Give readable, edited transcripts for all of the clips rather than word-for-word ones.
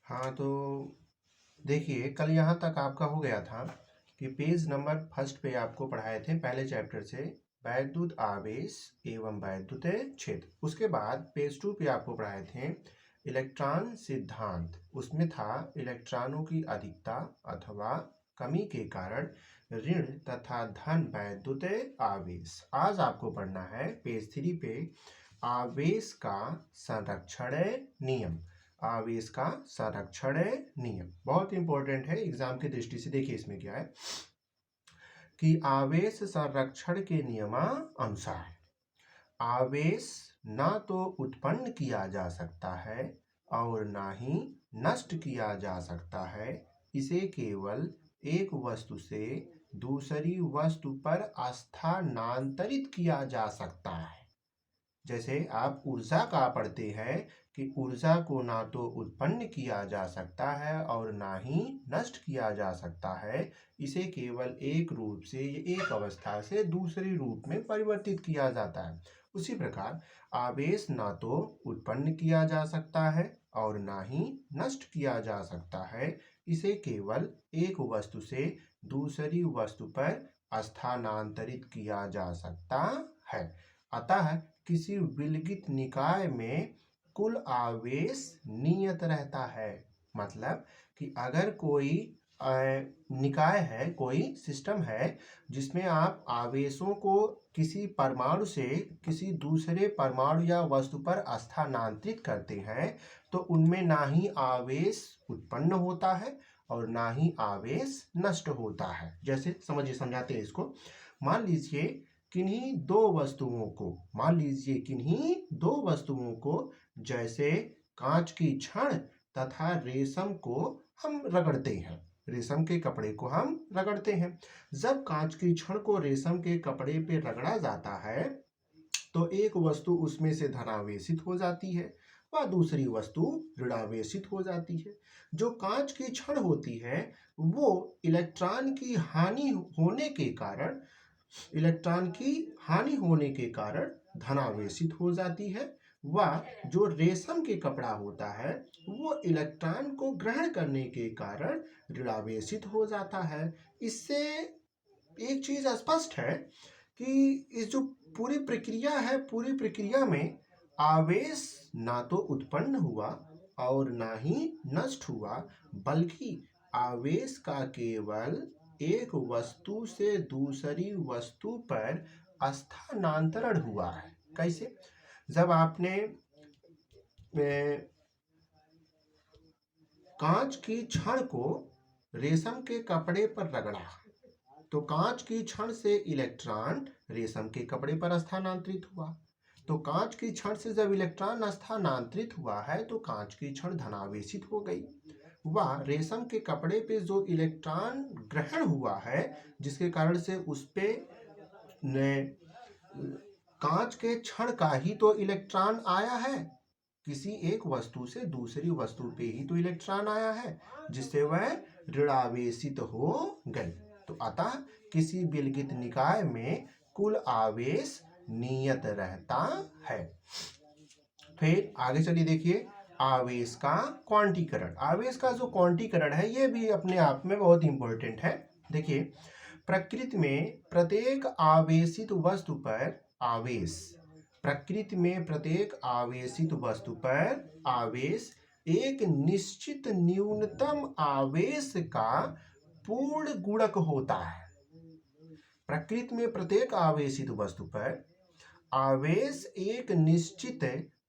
हाँ, तो देखिए कल यहाँ तक आपका हो गया था कि पेज नंबर फर्स्ट पे आपको पढ़ाए थे पहले चैप्टर से वैद्युत आवेश एवं वैद्युत क्षेत्र। उसके बाद पेज 2 पे आपको पढ़ाए थे इलेक्ट्रॉन सिद्धांत। उसमें था इलेक्ट्रॉनों की अधिकता अथवा कमी के कारण ऋण तथा धन वैद्युत आवेश। आज आपको पढ़ना है पेज 3 पे आवेश का संरक्षण नियम। आवेश का संरक्षण नियम बहुत इंपॉर्टेंट है एग्जाम की दृष्टि से। देखिए इसमें क्या है कि आवेश संरक्षण के नियमानुसार आवेश ना तो उत्पन्न किया जा सकता है और ना ही नष्ट किया जा सकता है। इसे केवल एक वस्तु से दूसरी वस्तु पर स्थानांतरित किया जा सकता है। जैसे आप ऊर्जा का पढ़ते हैं कि ऊर्जा को ना तो उत्पन्न किया जा सकता है और ना ही नष्ट किया जा सकता है। इसे केवल एक रूप से एक अवस्था से दूसरी रूप में परिवर्तित किया जाता है। उसी प्रकार आवेश ना तो उत्पन्न किया जा सकता है और ना ही नष्ट किया जा सकता है। इसे केवल एक वस्तु से दूसरी वस्तु पर स्थानांतरित किया जा सकता है। अतः किसी विलगित निकाय में कुल आवेश नियत रहता है। मतलब कि अगर कोई निकाय है, कोई सिस्टम है जिसमें आप आवेशों को किसी परमाणु से किसी दूसरे परमाणु या वस्तु पर स्थानांतरित करते हैं तो उनमें ना ही आवेश उत्पन्न होता है और ना ही आवेश नष्ट होता है। जैसे समझिए, समझाते हैं इसको। मान लीजिए किन्हीं दो वस्तुओं को जैसे कांच की छड़ तथा रेशम को हम रगड़ते हैं, रेशम के कपड़े को हम रगड़ते हैं। जब कांच की छड़ को रेशम के कपड़े पे रगड़ा जाता है तो एक वस्तु उसमें से धनावेशित हो जाती है व दूसरी वस्तु ऋणावेशित हो जाती है। जो कांच की छड़ होती है वो इलेक्ट्रॉन की हानि होने के कारण धनावेशित हो जाती है व जो रेशम के कपड़ा होता है वो इलेक्ट्रॉन को ग्रहण करने के कारण ऋणावेशित हो जाता है। इससे एक चीज स्पष्ट है कि इस जो पूरी प्रक्रिया में आवेश ना तो उत्पन्न हुआ और ना ही नष्ट हुआ, बल्कि आवेश का केवल एक वस्तु से दूसरी वस्तु पर स्थानांतरण हुआ है। कैसे? जब आपने कांच की छड़ को रेशम के कपड़े पर रगड़ा तो कांच की छड़ से इलेक्ट्रॉन रेशम के कपड़े पर स्थानांतरित हुआ। तो कांच की छड़ से जब इलेक्ट्रॉन स्थानांतरित हुआ है तो कांच की छड़ धनावेशित हो गई। वह रेशम के कपड़े पे जो इलेक्ट्रॉन ग्रहण हुआ है जिसके कारण से उस पे कांच के छड़ का ही तो इलेक्ट्रॉन आया है। किसी एक वस्तु से दूसरी वस्तु पे ही तो इलेक्ट्रॉन आया है जिससे वह ऋणावेशित हो गई। तो अतः किसी विलगित निकाय में कुल आवेश नियत रहता है। फिर आगे चलिए, देखिए आवेश का क्वांटीकरण। आवेश का जो क्वांटीकरण है ये भी अपने आप में बहुत इंपॉर्टेंट है। देखिए प्रकृति में प्रत्येक आवेशित वस्तु पर आवेश एक निश्चित न्यूनतम आवेश का पूर्ण गुणक होता है। प्रकृति में प्रत्येक आवेशित वस्तु पर आवेश एक निश्चित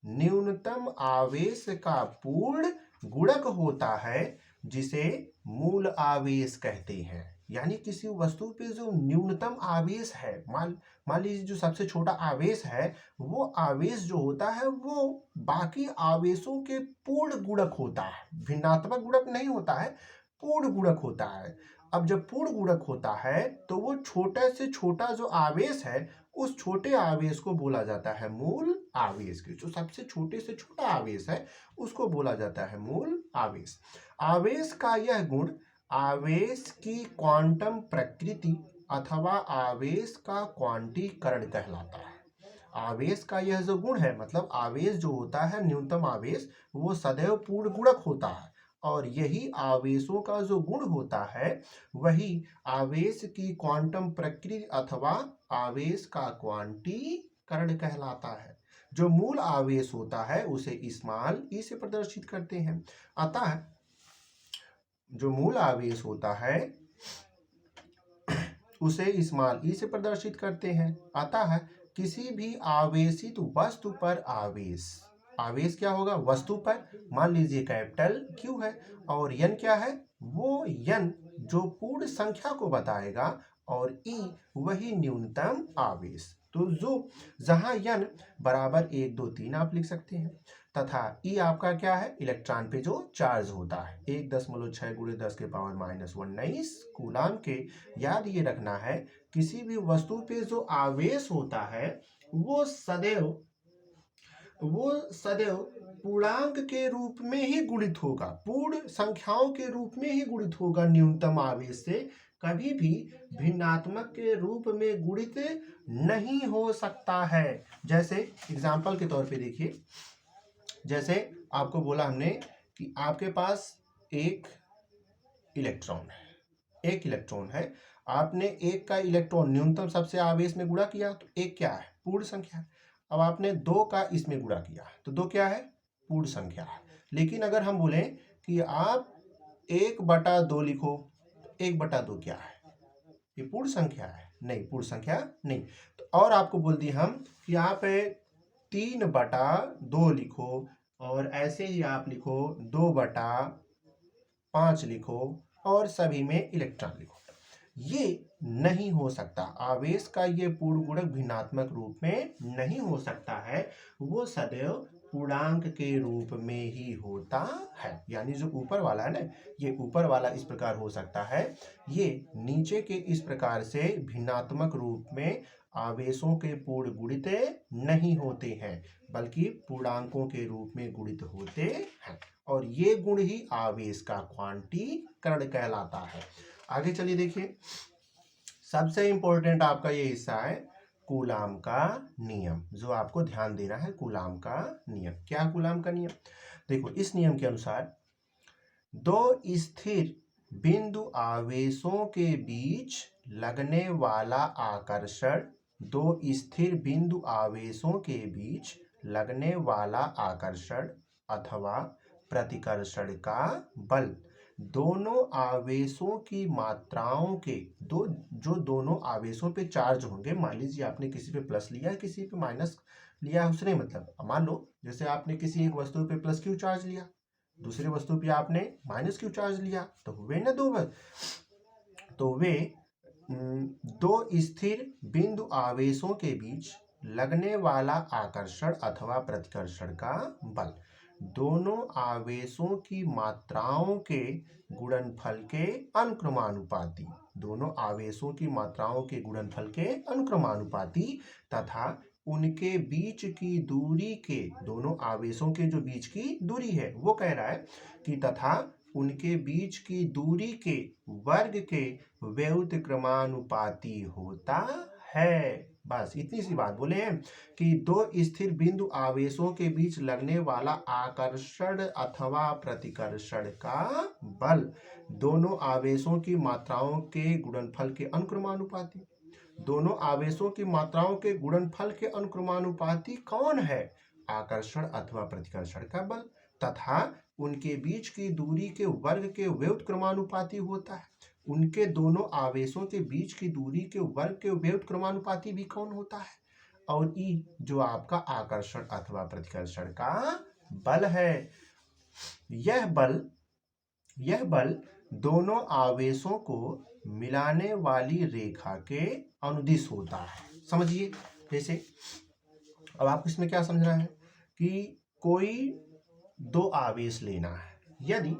न्यूनतम आवेश का पूर्ण गुणक होता है जिसे मूल आवेश कहते हैं। यानी किसी वस्तु पे जो न्यूनतम आवेश है, मान लीजिए जो सबसे छोटा आवेश है, वो आवेश जो होता है वो बाकी आवेशों के पूर्ण गुणक होता है, भिन्नात्मक गुणक नहीं होता है, पूर्ण गुणक होता है। अब जब पूर्ण गुणक होता है तो वो छोटे से छोटा जो आवेश है उस छोटे आवेश को बोला जाता है मूल आवेश। के जो सबसे छोटे से छोटा आवेश है उसको बोला जाता है मूल आवेश। आवेश का यह गुण आवेश की क्वांटम प्रकृति अथवा आवेश का क्वांटीकरण कहलाता है। आवेश का यह जो गुण है, मतलब आवेश जो होता है न्यूनतम आवेश, वो सदैव पूर्ण गुणक होता है, और यही आवेशों का जो गुण होता है वही आवेश की क्वांटम प्रकृति अथवा आवेश का क्वांटीकरण कहलाता है। जो मूल आवेश होता है उसे स्मॉल ई से प्रदर्शित करते हैं। अतः जो मूल आवेश होता है उसे स्मॉल ई से प्रदर्शित करते हैं। अतः किसी भी आवेशित वस्तु पर आवेश क्या होगा? वस्तु पर। मान लीजिए कैपिटल क्यू है और यन क्या है? वो यन जो पूर्ण संख्या को बताएगा, और ई वही न्यूनतम आवेश। तो जो जहां यन बराबर 1 2 3 आप लिख सकते हैं, तथा ई आपका क्या है? इलेक्ट्रॉन पे जो चार्ज होता है 1.6 × 10⁻⁻19 कूलाम के। याद ये रखना है, किसी भी वस्तु पे जो आवेश होता है वो सदैव पूर्णांक के रूप में ही गुणित होगा, पूर्ण संख्याओं के रूप में ही गुणित होगा न्यूनतम आवेश से, कभी भी भिन्नात्मक के रूप में गुणित नहीं हो सकता है। जैसे एग्जाम्पल के तौर पे देखिए, जैसे आपको बोला हमने कि आपके पास एक इलेक्ट्रॉन है, आपने एक का इलेक्ट्रॉन न्यूनतम सबसे आवेश में गुणा किया तो एक क्या है? पूर्ण संख्या है। अब आपने 2 का इसमें गुणा किया तो 2 क्या है? पूर्ण संख्या है। लेकिन अगर हम बोले कि आप 1/2 लिखो, 1/2 क्या है? ये पूर्ण संख्या है? नहीं, पूर्ण संख्या नहीं। तो और आपको बोल दिए हम कि आप 3/2 लिखो, और ऐसे ही आप लिखो 2/5 लिखो, और सभी में इलेक्ट्रॉन लिखो। ये नहीं हो सकता। आवेश का ये पूर्ण गुणक भिन्नात्मक रूप में नहीं हो सकता है, वो सदैव पूर्णांक के रूप में ही होता है। यानी जो ऊपर वाला है ना, ये ऊपर वाला इस प्रकार हो सकता है, ये नीचे के इस प्रकार से भिन्नात्मक रूप में आवेशों के पूर्ण गुणित नहीं होते हैं, बल्कि पूर्णांकों के रूप में गुणित होते हैं, और ये गुण ही आवेश का क्वांटीकरण कहलाता है। आगे चलिए देखिए, सबसे इंपॉर्टेंट आपका ये हिस्सा है कूलाम का नियम, जो आपको ध्यान देना है। कूलाम का नियम क्या? कूलाम का नियम देखो, इस नियम के अनुसार दो स्थिर बिंदु आवेशों के बीच लगने वाला आकर्षण, दो स्थिर बिंदु आवेशों के बीच लगने वाला आकर्षण अथवा प्रतिकर्षण का बल दोनों आवेशों की मात्राओं के दोनों आवेशों पे चार्ज होंगे। मान लीजिए आपने किसी पे प्लस लिया, किसी पे माइनस लिया, उसने मतलब मान लो जैसे आपने किसी एक वस्तु पे प्लस क्यू चार्ज लिया, दूसरी वस्तु पे आपने माइनस क्यू चार्ज लिया, तो हुए ना दो बल। तो वे दो स्थिर बिंदु आवेशों के बीच लगने वाला आकर्षण अथवा प्रतिकर्षण का बल दोनों आवेशों की मात्राओं के गुणनफल के अनुक्रमानुपाती, दोनों आवेशों की मात्राओं के गुणनफल के अनुक्रमानुपाती तथा उनके बीच की दूरी के, दोनों आवेशों के जो बीच की दूरी है वो कह रहा है कि तथा उनके बीच की दूरी के वर्ग के व्युत्क्रमानुपाती होता है। बस इतनी सी बात बोले हैं कि दो स्थिर बिंदु आवेशों के बीच लगने वाला आकर्षण अथवा प्रतिकर्षण का बल दोनों आवेशों की मात्राओं के गुणनफल के अनुक्रमानुपाती, दोनों आवेशों की मात्राओं के गुणनफल के अनुक्रमानुपाती कौन है? आकर्षण अथवा प्रतिकर्षण का बल, तथा उनके बीच की दूरी के वर्ग के व्युत्क्रमानुपाती होता है। उनके दोनों आवेशों के बीच की दूरी के वर्ग के व्युत्क्रमानुपाती भी कौन होता है? और ई जो आपका आकर्षण अथवा प्रतिकर्षण का बल है। यह बल दोनों आवेशों को मिलाने वाली रेखा के अनुदिश होता है। समझिए, जैसे अब आपको इसमें क्या समझना है कि कोई दो आवेश लेना है। यदि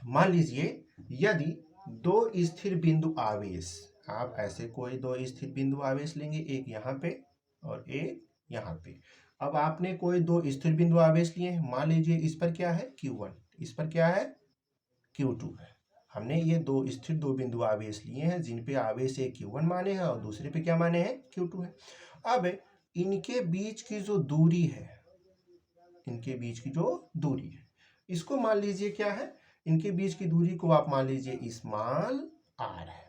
मान लीजिए यदि दो स्थिर बिंदु आवेश, आप ऐसे कोई दो स्थिर बिंदु आवेश लेंगे, एक यहाँ पे और एक यहाँ पे। अब आपने कोई दो स्थिर बिंदु आवेश लिए हैं, मान लीजिए इस पर क्या है? Q1, इस पर क्या है? Q2 है। हमने ये दो स्थिर दो बिंदु आवेश लिए हैं जिन पे आवेश एक Q1 माने हैं और दूसरे पे क्या माने हैं? Q2 है। अब इनके बीच की जो दूरी है, इनके बीच की जो दूरी है, इसको मान लीजिए क्या है, इनके बीच की दूरी को आप मान लीजिए स्मॉल आर है,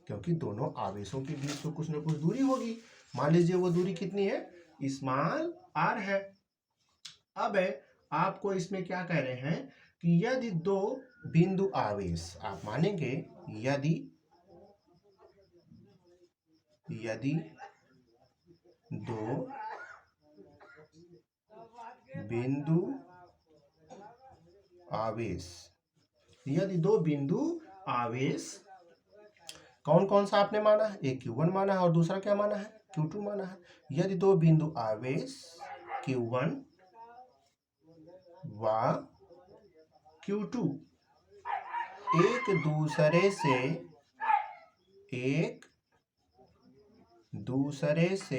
क्योंकि दोनों आवेशों के बीच तो कुछ ना कुछ दूरी होगी। मान लीजिए वो दूरी कितनी है, स्मॉल आर है। अब आपको इसमें क्या कह रहे हैं कि यदि दो बिंदु आवेश, आप मानेंगे यदि दो बिंदु आवेश, यदि दो बिंदु आवेश, कौन कौन सा आपने माना है, एक Q1 माना है और दूसरा क्या माना है, Q2 माना है। यदि दो बिंदु आवेश Q1 व Q2 एक दूसरे से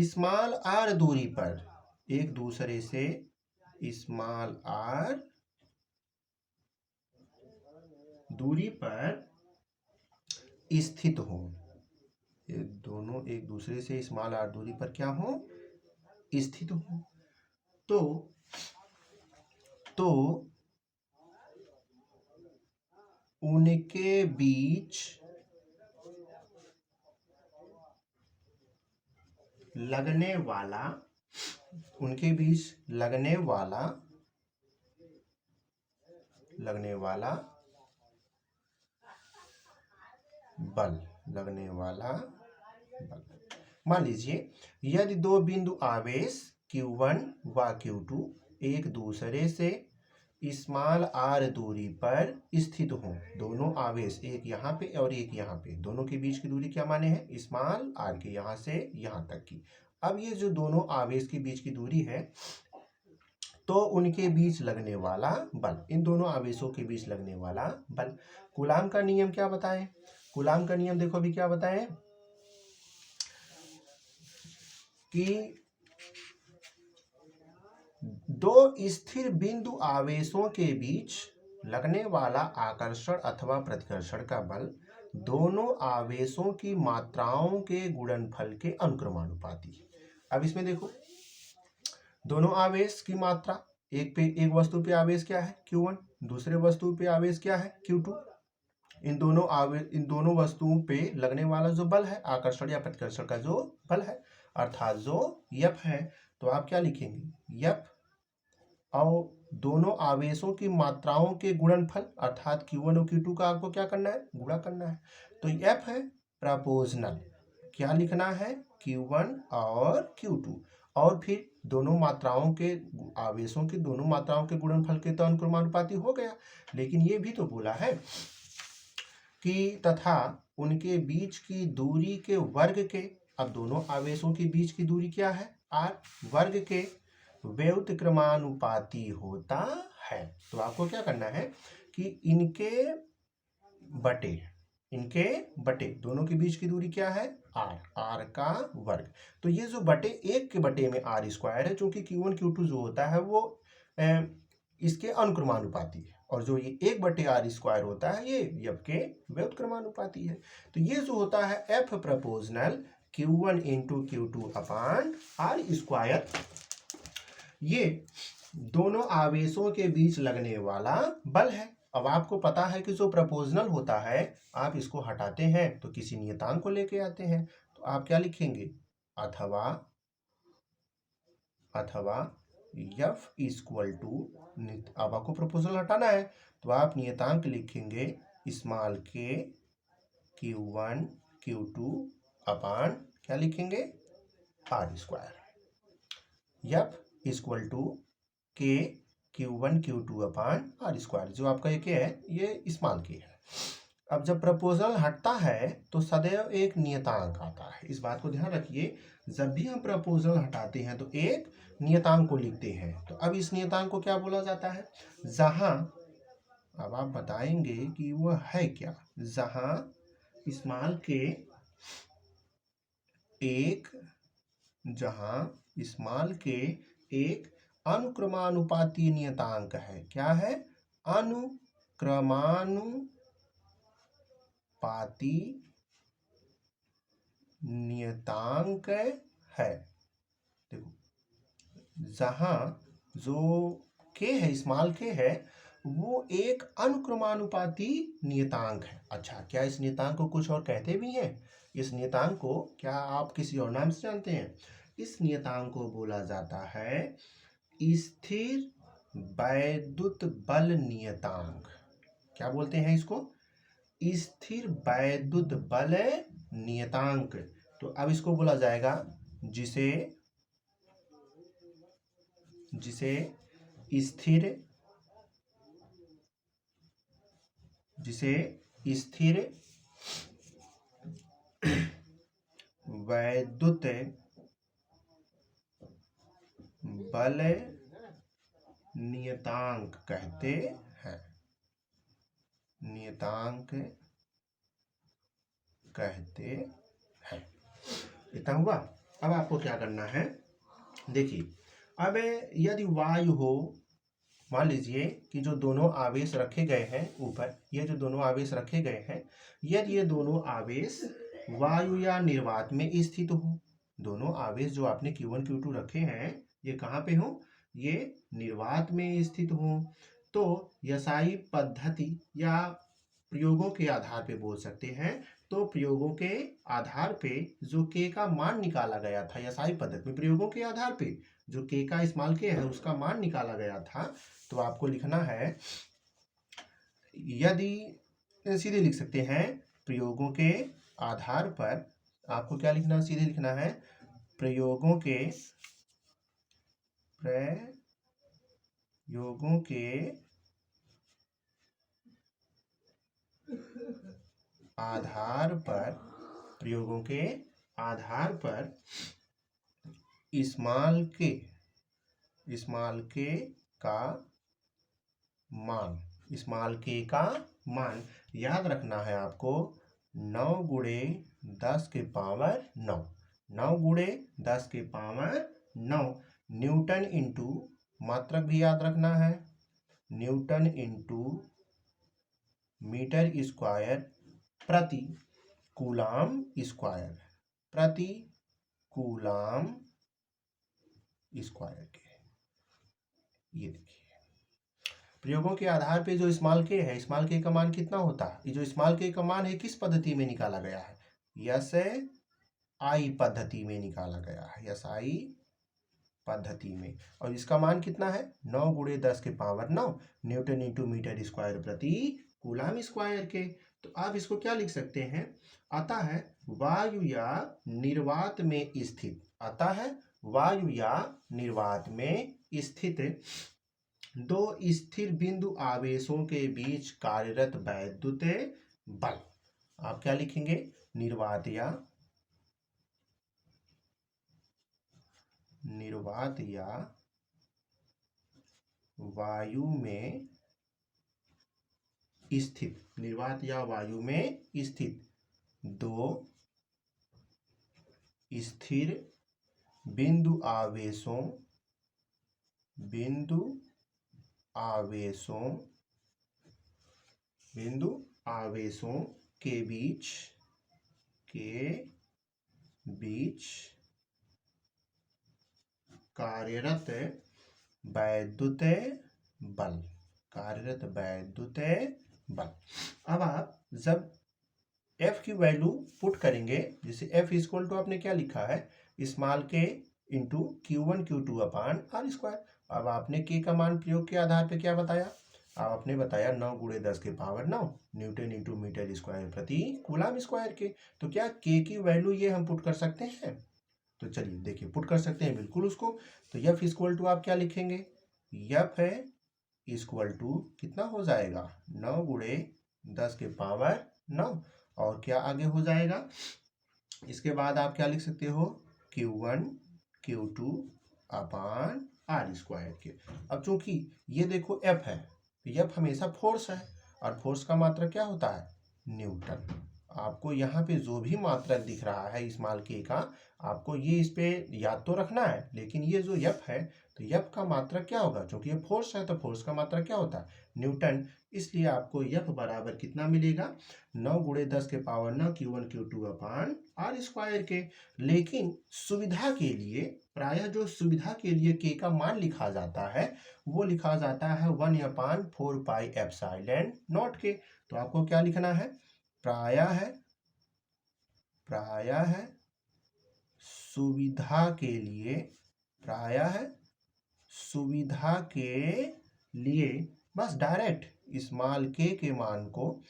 स्मॉल आर दूरी पर, एक दूसरे से स्मॉल आर दूरी पर स्थित हो, ये दोनों एक दूसरे से स्मॉल आर दूरी पर क्या हो, स्थित हो, तो उनके बीच लगने वाला बल, मान लीजिए यदि दो बिंदु आवेश Q1 व Q2 एक दूसरे से स्मॉल आर दूरी पर स्थित हो, दोनों आवेश एक यहाँ पे और एक यहाँ पे, दोनों के बीच की दूरी क्या माने हैं, स्मॉल आर के यहाँ से यहाँ तक की। अब ये जो दोनों आवेश के बीच की दूरी है, तो उनके बीच लगने वाला बल, इन दोनों आवेशों के बीच लगने वाला बल, कूलाम का नियम क्या बताएं, कूलाम का नियम देखो अभी क्या बताएं कि दो स्थिर बिंदु आवेशों के बीच लगने वाला आकर्षण अथवा प्रतिकर्षण का बल दोनों आवेशों की मात्राओं के गुणनफल के अनुक्रमानुपाती है। अब इसमें देखो दोनों आवेश की मात्रा, एक वस्तु पे आवेश क्या है Q1, दूसरे वस्तु पे आवेश क्या है Q2, इन दोनों वस्तुओं पे लगने वाला जो बल है, आकर्षण या प्रतिकर्षण का जो बल है, अर्थात जो F है, तो आप क्या लिखेंगे, F और दोनों आवेशों की मात्राओं के गुणनफल, अर्थात Q1 और Q2 का आपको क्या करना है, गुणा करना है। तो F है प्रपोजनल, क्या लिखना है, Q1 और Q2, और फिर दोनों मात्राओं के आवेशों की दोनों मात्राओं के गुणनफल के तो अनुक्रमानुपाती हो गया। लेकिन ये भी तो बोला है कि तथा उनके बीच की दूरी के वर्ग के, अब दोनों आवेशों के बीच की दूरी क्या है, r, वर्ग के व्युत्क्रमानुपाती होता है। तो आपको क्या करना है कि इनके बटे दोनों के बीच की दूरी क्या है, r का वर्ग। तो ये जो बटे एक के बटे में r स्क्वायर है, चूंकि Q1 Q2 जो होता है वो इसके अनुक्रमानुपाती है, और जो ये एक बटे r स्क्वायर होता है ये F के व्युत्क्रमानुपाती है। तो ये जो होता है F proportional Q1 into Q2 upon r square, ये दोनों आवेशों के बीच लगने वाला बल है। अब आपको पता है कि जो प्रपोजनल होता है आप इसको हटाते हैं तो किसी नियतांक को लेके आते हैं, तो आप क्या लिखेंगे, अथवा F इक्वल टू, अब आपको प्रपोजनल हटाना है तो आप नियतांक लिखेंगे स्मॉल k Q1 Q2 अपान क्या लिखेंगे, r square. F equal to k Q1 Q2 upon r square, जो आपका ये क्या है, ये स्मॉल k है। अब जब प्रपोजल हटता है तो सदैव एक नियतांक आता है, इस बात को ध्यान रखिए, जब भी हम प्रपोजल हटाते हैं तो एक नियतांक को लिखते हैं। तो अब इस नियतांक को क्या बोला जाता है, जहां, अब आप बताएंगे कि वह है क्या, जहां स्मॉल k एक अनुक्रमानुपाती नियतांक है, क्या है, अनुक्रमानुपाती नियतांक है। देखो जहां जो के है, स्मॉल के है, वो एक अनुक्रमानुपाती नियतांक है। अच्छा, क्या इस नियतांक को कुछ और कहते भी हैं? इस नियतांक को क्या आप किसी और नाम से जानते हैं? इस नियतांक को बोला जाता है स्थिर वैद्युत बल नियतांक। क्या बोलते हैं इसको? स्थिर वैद्युत बल नियतांक। तो अब इसको बोला जाएगा जिसे स्थिर वैद्युत बल नियतांक कहते हैं। नियतांक कहते हैं। इतना हुआ। अब आपको क्या करना है, देखिए, अब यदि वायु हो, मान लीजिए कि जो दोनों आवेश रखे गए हैं ऊपर, ये जो दोनों आवेश रखे गए हैं, यदि ये दोनों आवेश वायु या निर्वात में स्थित हो, दोनों आवेश जो आपने Q1 Q2 रखे हैं, ये कहाँ पे हो? ये निर्वात में स्थित हो। तो यसाई पद्धति या प्रयोगों के आधार पे बोल सकते हैं। तो प्रयोगों के आधार पे जो के का मान निकाला गया था यसाई पद्धति में, प्रयोगों के आधार पे जो के का स्मॉल के है उसका मान निकाला गया था। तो आपको लिखना है, यदि सीधे लिख सकते हैं प्रयोगों के आधार पर, आपको क्या लिखना, सीधे लिखना है प्रयोगों के आधार पर, प्रयोगों के आधार पर स्मॉल के का मान याद रखना है आपको 9 गुणे 10 के पावर 9, 9 गुणे 10 के पावर 9 न्यूटन इंटू, मात्रक भी याद रखना है, न्यूटन इंटू मीटर स्क्वायर प्रति कूलाम स्क्वायर, प्रति कूलाम स्क्वायर के। ये देखिए प्रयोगों के आधार पे जो स्मॉल के है, स्मॉल के का मान कितना होता है? ये जो स्मॉल के का मान है किस पद्धति में निकाला गया है? SI पद्धति में निकाला गया है, SI पद्धति में। और इसका मान कितना है? 9 गुणे 10 के power 9 newton into metre square प्रति कूलाम स्क्वायर के। तो आप इसको क्या लिख सकते हैं? आता है वायु या निर्वात में स्थित, आता है वायु या निर्वात में स्थित दो स्थिर बिंदु आवेशों के बीच कार्यरत वैद्युत बल। आप क्या लिखेंगे? निर्वात या वायु में स्थित, निर्वात या वायु में स्थित दो स्थिर बिंदु आवेशों के बीच कार्यरत वैद्युत बल। अब आप जब F की वैल्यू पुट करेंगे, जैसे F इक्वल टू आपने क्या लिखा है? स्मॉल के into Q1 Q2 upon R square. अब आपने K का मान प्रयोग के आधार पे क्या बताया? आपने बताया 9 गुणे 10 के power 9 newton into metre square प्रति कूलाम स्क्वायर के। तो क्या K की वैल्यू ये हम पुट कर सकते हैं? तो चलिए देखिए, पुट कर सकते हैं बिल्कुल उसको। तो F इक्वल टू आप क्या लिखेंगे? F है इक्वल टू कितना हो जाएगा? 9 गुणे 10 के पावर 9, और क्या आगे हो जाएगा? इसके बाद आप क्या लिख सकते हो? Q1 Q2 upon R square के। अब चूंकि ये देखो F है, F हमेशा फोर्स है, और फोर्स का मात्रक क्या होता है? न्यूटन। आपको यहाँ पे जो भी मात्रक दिख रहा है स्मॉल के का, आपको ये इस पे याद तो रखना है, लेकिन ये जो F है तो एफ का मात्रक क्या होगा, क्योंकि ये फोर्स है तो फोर्स का मात्रक क्या होता है, न्यूटन। इसलिए आपको एफ बराबर कितना मिलेगा, 9 × 10 के power 9 Q1 Q2 upon R square के। लेकिन सुविधा के लिए, प्रायः जो सुविधा के लिए के का मान लिखा जाता है वो लिखा जाता है 1/4 पाई एप्सिलॉन नॉट के। तो आपको क्या लिखना है, प्रायः है सुविधा के लिए, प्रायः सुविधा के लिए बस डायरेक्ट स्मॉल के मान को,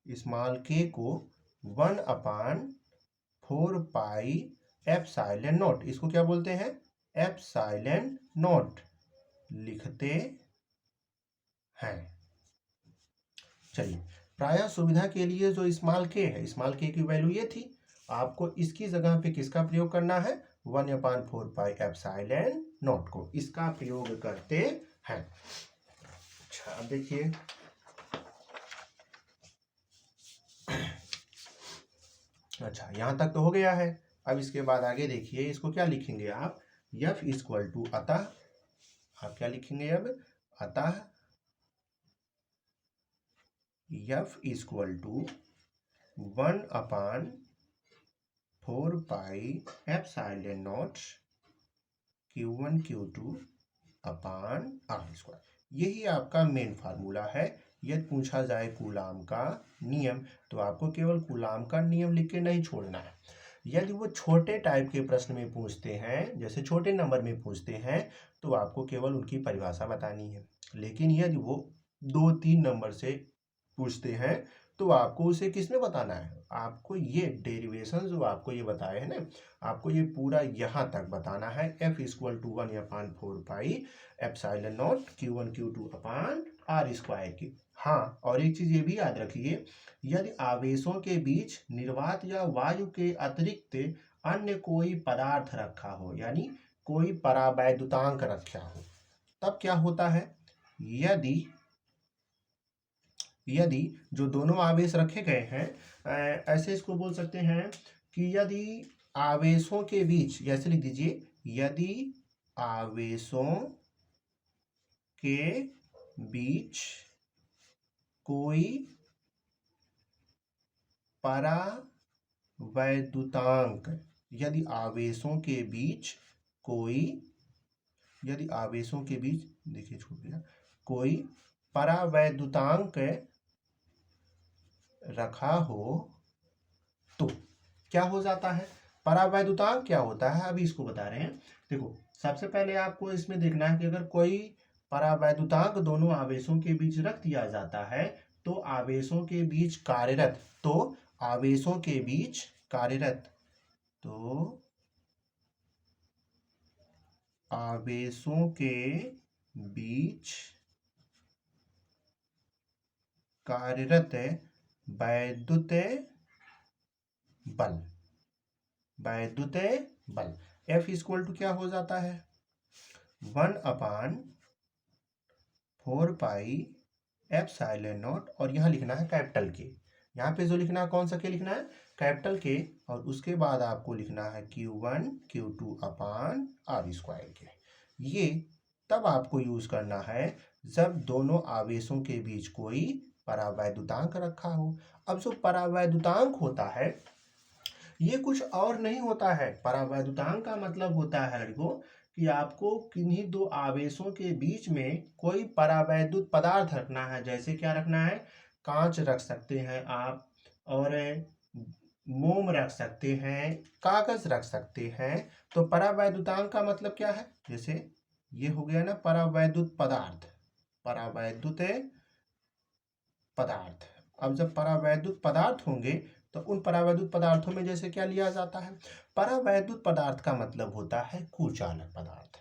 स्मॉल के को 1/4 पाई एप्सिलॉन नॉट, इसको क्या बोलते हैं, एप्सिलॉन नॉट लिखते हैं। चलिए, प्रायः सुविधा के लिए जो स्मॉल के है, स्मॉल के की वैल्यू ये थी, आपको इसकी जगह पे किसका प्रयोग करना है, 1/4 पाई एप्सिलॉन नॉट को, इसका प्रयोग करते हैं। अच्छा, अब देखिए, अच्छा यहां तक तो हो गया है। अब इसके बाद आगे देखिए, इसको क्या लिखेंगे आप, एफ इक्वल टू, अतः आप क्या लिखेंगे अब, अतः F equal to 1/4 pi epsilon naught Q1 Q2 upon R square. यही आपका मेन फार्मूला है। यदि पूछा जाए कूलाम का नियम, तो आपको केवल कूलाम का नियम लिख के नहीं छोड़ना है। यदि वो छोटे टाइप के प्रश्न में पूछते हैं, जैसे छोटे नंबर में पूछते हैं, तो आपको केवल उनकी परिभाषा बतानी है। लेकिन यदि वो 2-3 नंबर से पूछते हैं, तो आपको उसे किसमें बताना है, आपको ये डेरिवेशन जो आपको ये बताए हैं ना, आपको ये पूरा यहाँ तक बताना है। F equal to 1/4 pi epsilon naught Q1 Q2 upon R square की। हाँ, और एक चीज ये भी याद रखिए, यदि आवेशों के बीच निर्वात या वायु के अतिरिक्त अन्य कोई पदार्थ रखा हो, यानी कोई परावैद्युतांक रखा हो, तब क्या होता है, यदि जो दोनों आवेश रखे गए हैं, ऐसे इसको बोल सकते हैं कि यदि आवेशों के बीच, ऐसे लिख दीजिए, यदि आवेशों के बीच कोई परावैद्युतांक, यदि आवेशों के बीच कोई, यदि आवेशों के बीच, देखिए छूट गया, कोई परावैद्युतांक रखा हो, तो क्या हो जाता है, परावैद्युतांक क्या होता है, अभी इसको बता रहे हैं। देखो, सबसे पहले आपको इसमें देखना है कि अगर कोई परावैद्युतांक दोनों आवेशों के बीच रख दिया जाता है, तो आवेशों के बीच कार्यरत, तो आवेशों के बीच कार्यरत, तो आवेशों के बीच कार्यरत वैद्युत बल, वैद्युत बल F इक्वल टू क्या हो जाता है, 1/4 पाई एप्सिलॉन नॉट, और यहाँ लिखना है कैपिटल के, यहाँ पे जो लिखना है कौन सा के लिखना है, कैपिटल के, और उसके बाद आपको लिखना है Q1 Q2 upon R square के। ये तब आपको यूज करना है जब दोनों आवेशों के बीच कोई परावैद्युतांक रखा हो। अब जो परावैद्युतांक होता है, ये कुछ और नहीं होता है। परावैद्युतांक का मतलब होता है लड़कों कि आपको किन्हीं दो आवेशों के बीच में कोई परावैद्युत पदार्थ रखना है। जैसे क्या रखना है, कांच रख सकते हैं आप, और मोम रख सकते हैं, कागज रख सकते हैं। तो परावैद्युतांक का मतलब क्या है, जैसे ये हो गया ना परावैद्युत पदार्थ, परावैद्युत पदार्थ। अब जब परावैद्युत पदार्थ होंगे, तो उन परावैद्युत पदार्थों में जैसे क्या लिया जाता है, परावैद्युत पदार्थ का मतलब होता है कुचालक पदार्थ।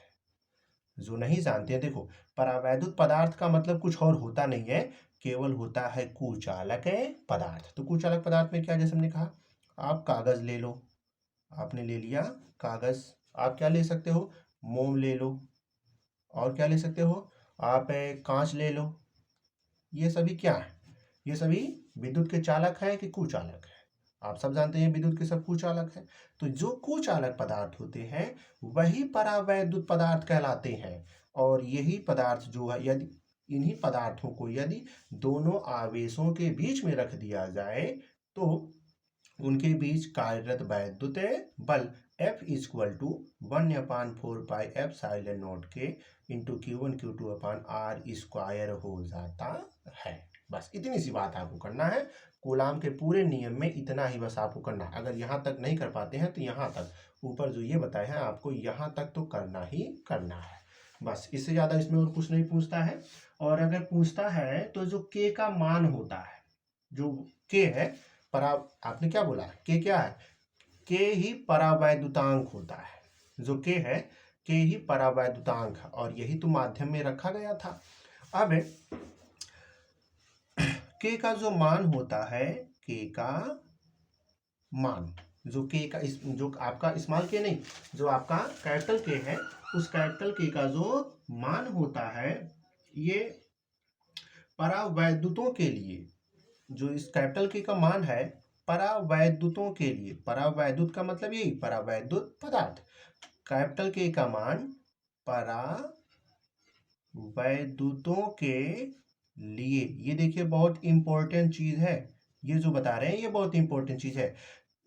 जो नहीं जानते हैं, देखो, परावैद्युत पदार्थ का मतलब कुछ और होता नहीं है, केवल होता है कुचालक पदार्थ। तो कुचालक पदार्थ में क्या, जैसे हमने कहा, आप कागज ले लो, आपने ले लिया कागज, आप क्या ले सकते हो, मोम ले लो, और क्या ले सकते हो आप, कांच ले लो। ये सभी क्या है, ये सभी विद्युत के चालक है कि कुचालक है। आप सब जानते हैं विद्युत के सब कुचालक है। तो जो कुचालक पदार्थ होते हैं वही परावैद्युत पदार्थ कहलाते हैं। और यही पदार्थ जो है, यदि इन्हीं पदार्थों को यदि दोनों आवेशों के बीच में रख दिया जाए तो उनके बीच कार्यरत वैद्युत बल F इक्वल टू 1/4πε0 के into Q1 Q2 upon R square हो जाता है। बस इतनी सी बात आपको करना है। कूलाम के पूरे नियम में इतना ही बस आपको करना है। अगर यहाँ तक नहीं कर पाते हैं तो यहाँ तक, ऊपर जो ये बताए हैं आपको यहाँ तक तो करना ही करना है। बस इससे ज़्यादा इसमें और कुछ नहीं पूछता है। और अगर पूछता है तो जो K का मान होता है, जो K है आपने क्या बोला, K क्या है, K ही परावैद्युतांक होता है। जो K है K ही परावैद्युतांक है और यही तो माध्यम में रखा गया था। अब K का जो मान होता है, K का मान, जो K का जो आपका स्मॉल K नहीं, जो आपका कैपिटल K है, उस कैपिटल K का जो मान होता है, ये परावैद्युतों के लिए, जो इस कैपिटल K का मान है परावैद्युतों के लिए, परावैद्युत का मतलब यही परावैद्युत पदार्थ, कैपिटल K का मान परावैद्युतों के लिए, ये देखिए बहुत इंपॉर्टेंट चीज है, ये जो बता रहे हैं ये बहुत इंपॉर्टेंट चीज है।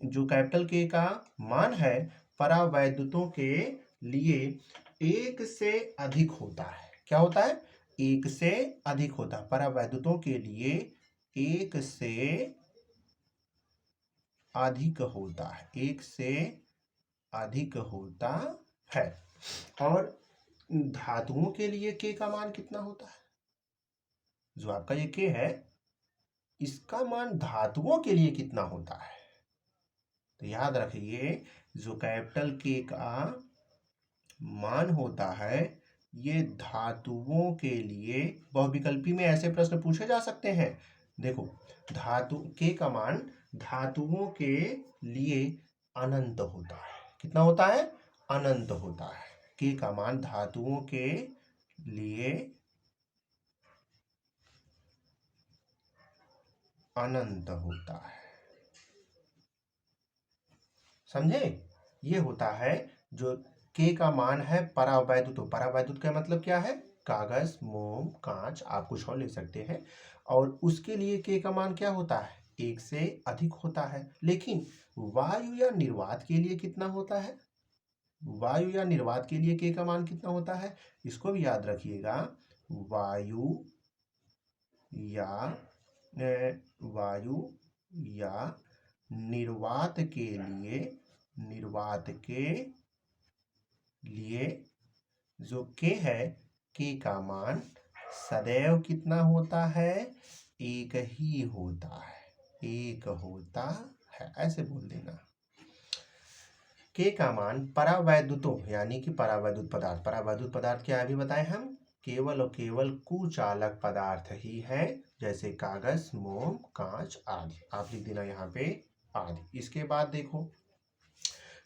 जो कैपिटल K का मान है परावैद्युतों के लिए एक से अधिक होता है। क्या होता है, एक से अधिक होता है। परावैद्युतों के लिए एक से अधिक होता है, एक से अधिक होता है। और धातुओं के लिए K का मान कितना होता है, जो आपका ये K है इसका मान धातुओं के लिए कितना होता है। तो याद रखिए जो कैपिटल K का मान होता है ये धातुओं के लिए, बहुविकल्पी में ऐसे प्रश्न पूछे जा सकते हैं। देखो धातु K का मान धातुओं के लिए अनंत होता है। कितना होता है, अनंत होता है। K का मान धातुओं के लिए अनंत होता है, समझे। ये होता है जो K का मान है परावैद्युत। परावैद्युत का मतलब क्या है, कागज, मोम, कांच, आप कुछ और ले सकते हैं। और उसके लिए K का मान क्या होता है, एक से अधिक होता है। लेकिन वायु या निर्वात के लिए कितना होता है, वायु या निर्वात के लिए K का मान कितना होता है, इसको भी याद रखिएगा। वायु या निर्वात के लिए जो K है, K का मान सदैव कितना होता है, एक ही होता है, एक होता है, ऐसे बोल देना। K का मान परावैद्युतों यानी कि परावैद्युत पदार्थ, परावैद्युत पदार्थ क्या अभी बताए हम, केवल और केवल कुचालक पदार्थ ही है, जैसे कागज, मोम, कांच आदि। आप लिख देना यहाँ पे आदि। इसके बाद देखो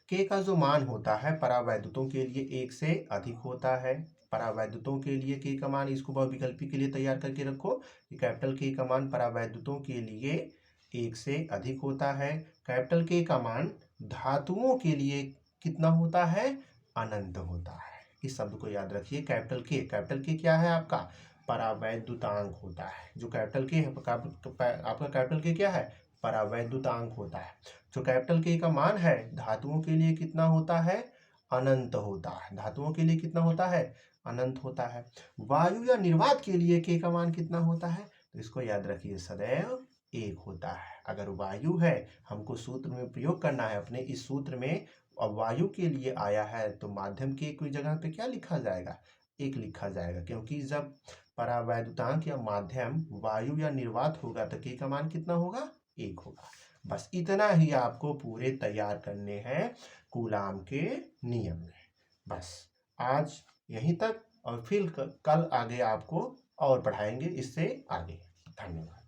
K का जो मान होता है परावैद्युतों के लिए एक से अधिक होता है। परावैद्युतों के लिए K का मान, इसको बहुविकल्पी के लिए तैयार करके रखो कि कैपिटल K का मान परावैद्युतों के लिए एक से अधिक होता है। कैपिटल K का मान धातुओं के लिए कितना होता है, अनंत होता है। इस शब्द को याद रखिए। कैपिटल K क्या है आपका, परावैद्युतांक होता है। जो कैपिटल K है आपका कैपिटल K क्या है, परावैद्युतांक होता है। जो कैपिटल K का मान है धातुओं के लिए कितना होता है, अनंत होता है। धातुओं के लिए कितना होता है, अनंत होता है। वायु या निर्वात के लिए K का मान कितना होता है, तो इसको याद रखिए सदैव एक होता है। अगर वायु है, हमको सूत्र में प्रयोग करना है अपने इस सूत्र में, और वायु के लिए आया है तो माध्यम के कोई जगह पे क्या लिखा जाएगा, एक लिखा जाएगा। क्योंकि जब परावैद्युतांक या माध्यम वायु या निर्वात होगा तो K का मान कितना होगा, एक होगा। बस इतना ही आपको पूरे तैयार करने हैं कूलाम के नियम में। बस आज यहीं तक, और फिर कल आगे आपको और पढ़ाएंगे इससे आगे। धन्यवाद।